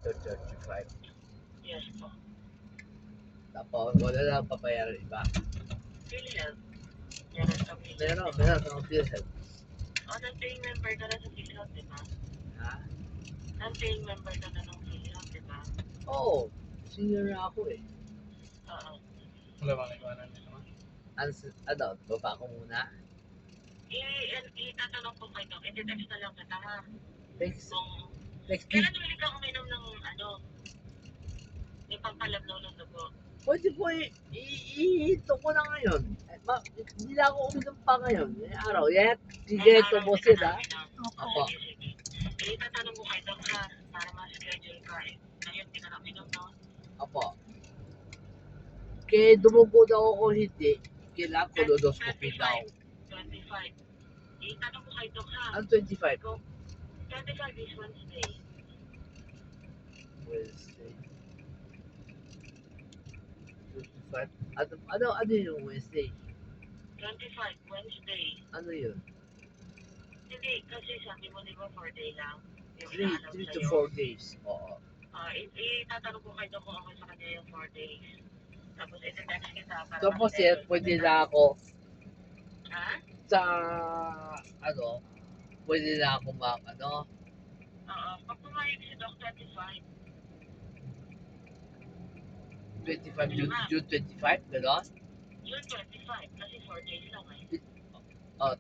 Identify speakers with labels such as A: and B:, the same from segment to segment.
A: 235.
B: Yes po.
A: Tapos, wala na ang papayaran iba.
B: PhilHealth. Meron sa PhilHealth.
A: Meron ang PhilHealth.
B: O, non-paying member ka na sa PhilHealth, di ba?
A: Ha?
B: Non-paying member ka na ng PhilHealth, di ba?
A: Oo. Senior na ako eh.
B: Oo.
C: Wala bang iwanan nila naman?
A: Ano, baba ko muna.
B: Itatanong ko kayo, i-text na lang kita ha.
A: Next
B: Kung,
A: week.
B: kailan ulit ka uminom ng yung pampalabnaw ng dugo?
A: Pwede po i-hito ko na ngayon. Hindi na ako uminom pa ngayon. Araw, yet. Sige, tubusin ha. Opo.
B: Sige. Itatanong ko kayo ha, para ma-schedule ka eh. Ngayon, di ka na uminom, no?
A: Opo. Kaya dumugo daw ako hindi. Kailangan colonoscopy daw.
B: 25. Itanong ko kayo ha.
A: Ang 25?
B: 25 is Wednesday.
A: Wednesday. 25? Ano yung Wednesday?
B: 25, Wednesday.
A: Ano yun?
B: Hindi, kasi sabi mo di ba 4 day lang? Yung
A: 3
B: inaalam
A: to
B: sa'yo.
A: 4 days. Oo.
B: Itatanong ko kayo kung okay sa kanya yung 4 days. Tapos iti-text kita para
A: Tapos
B: ma-schedule
A: yan, pwede
B: kita.
A: na ako
B: Ha?
A: sa, pwede na ako
B: Oo. Pag pumayag si Doc 25,
A: 25, June 25, gano'n?
B: June 25, kasi 4 days lang
A: Oh,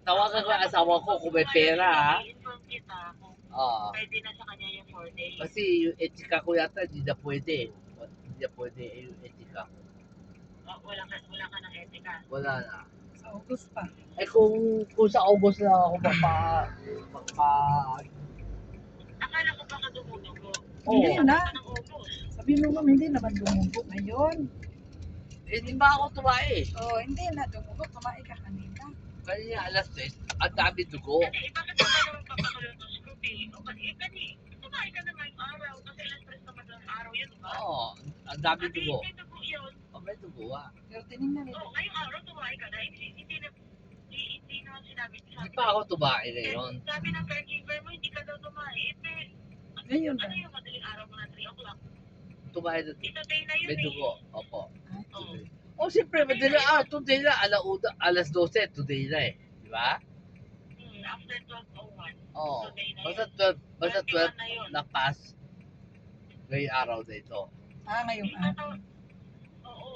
A: tawagan ko ang asawa ko kung may pera ha.
B: I-inform kita kung
A: Oo.
B: pwede na sa kanya yung 4 days.
A: Kasi yung etika ko yata, hindi na pwede. Hindi na pwede yung etika ko.
B: Wala ka ng etika.
A: Wala na.
D: Sa August pa.
A: Eh kung sa August na ako
B: Akala ko baka dumudugo.
D: Hindi na.
B: Ng August.
D: Sabi mo ma'am, hindi naman dumugo ngayon.
A: eh di ba ako tumae?
D: Oh, hindi na dumugo. Kumain ka kanina.
A: Kanina alas 10, ang dami dugo.
B: Kasi bakit ka naman papakalonoscopy? O kasi kumain ka naman araw kasi alas 3 naman ng araw yun, diba?
A: Oo, ang dami
B: Kasi
A: dugo.
B: may dugo yun.
A: Oh, may dugo ah.
D: Pero tinignan nila.
B: Ngayong araw tumain ka na. Hindi naman sinabi.
A: Hindi pa ako tumae ngayon.
B: Sabi ng caregiver mo, hindi ka daw tumain.
D: Ngayon
B: Ano
D: ba?
B: yung madaling araw mo na 3 o'clock?
A: Tumae na
B: Ito day na yun
A: may dugo. Opo.
B: Oo.
A: Oh, siyempre, madali. Today na, alas 12, today na eh. Di ba?
B: After 12:01.
A: Oo.
B: Today na
A: Basta
B: yun.
A: 12, basta
B: 21 na
A: 12
B: yun.
A: na pass. Ngayong araw na ito.
D: Ngayong araw.
B: Oo.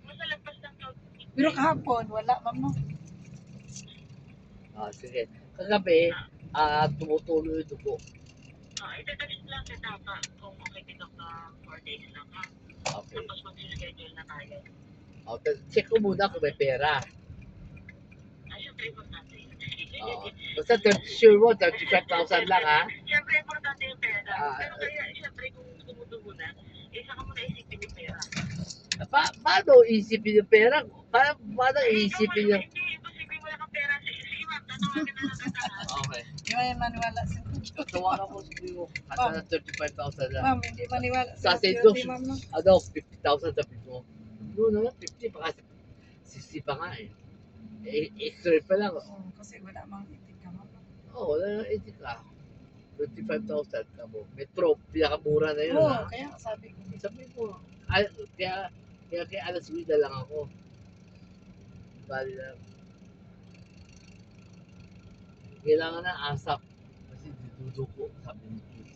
B: Masalagpas ng 12.
D: Pero kahapon, wala ma'am no?
A: Sige. Kagabi, tumutuloy yung dugo.
B: Ito-text lang kita pa kung okay dito ka 4 days lang ha.
A: Okay.
B: Tapos mag-schedule na tayo.
A: Check ko muna kung may pera.
B: Siyempre importante yun.
A: Basta sure mo, 35,000 lang ha.
B: Siyempre importante yung pera.
A: Ah.
B: Pero kaya siyempre kung tumutubo na, saka mo na isipin yung pera.
A: Paano isipin yung pera? Paano isipin yung...
B: Hindi, imposible wala kang pera. Sige ma'am, tatawagan na lang kita ha.
A: Okay.
D: Hindi man maniwala sa
A: Tawagan ko sa mo. At na 35,000 lang.
D: ma'am, hindi maniwala
A: Sa
D: sa
A: St.
D: beauty
A: Luke's,
D: ma'am no?
A: 50,000 sabi mo. No, 50 pa kasi 60 pa nga eh. Extra pa lang.
D: Oh, kasi wala mang itika ma'am.
A: Wala nang etika. 25,000 ka mo. Metro, pinakamura na yun
D: Oo,
A: ha.
D: kaya sabi ko.
A: Sabi mo, kaya alas 8 na lang ako. Bali na. Kailangan na asap. Kasi diduduko, sabi ni QC.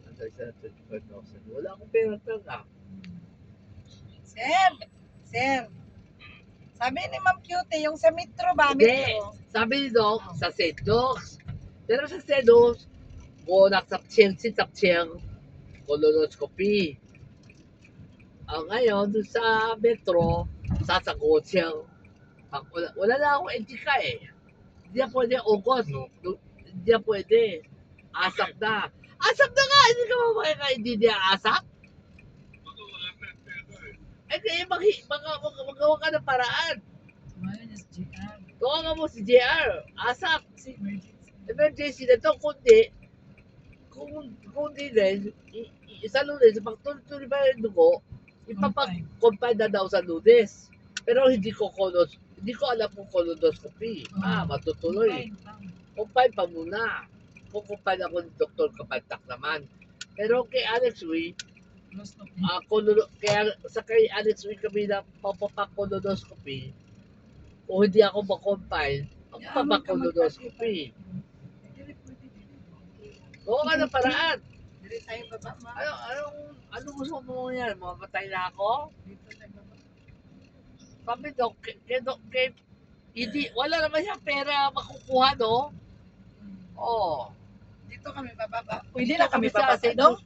A: Hanggang sa 25,000. Wala akong pera talaga.
D: Sir, sabi ni Ma'am Cutie, yung sa Metro ba?
A: Hindi.
D: Metro.
A: Sabi ni Doc, sa St. Luke's. Pero sa St. Luke's, tapcheng, colonoscopy. Ngayon, dun sa Metro, sasagotseng. Wala na akong etika eh. Hindi na pwede August. Hindi na pwede. Asap na. Asap na nga! Hindi ka mamakika hindi niya asap? Eh kaya magawa ka ng paraan.
D: Tumayo niya sa GR.
A: Tawagan mo si JR. Asap.
D: Kasi emergency.
A: Emergency na to. Kundi din, sa Lunes, pag tuloy ba yung dugo, ipapag-confine na daw sa Lunes. Pero hindi ko alam kung colonoscopy. Matutuloy.
D: Fine, ma'am.
A: Confine pa muna. kukumpay ako ni Dr. Kapantak naman. Pero kay Alex Uy,
D: Colonoscopy.
A: kaya sa kay Alex Uy kami na papapakolonoscopy, o hindi ako makompile, ako papakolonoscopy. Oo ka na paraan.
D: Dili tayo baba, ma.
A: Ano gusto mo yan? Mamatay na ako?
D: Dito tayo baba.
A: Sabi daw, hindi, wala naman siya pera makukuha, no? Oo.
D: Dito kami bababa. Pwede na kami
A: Sa
D: bababa, no?
A: St.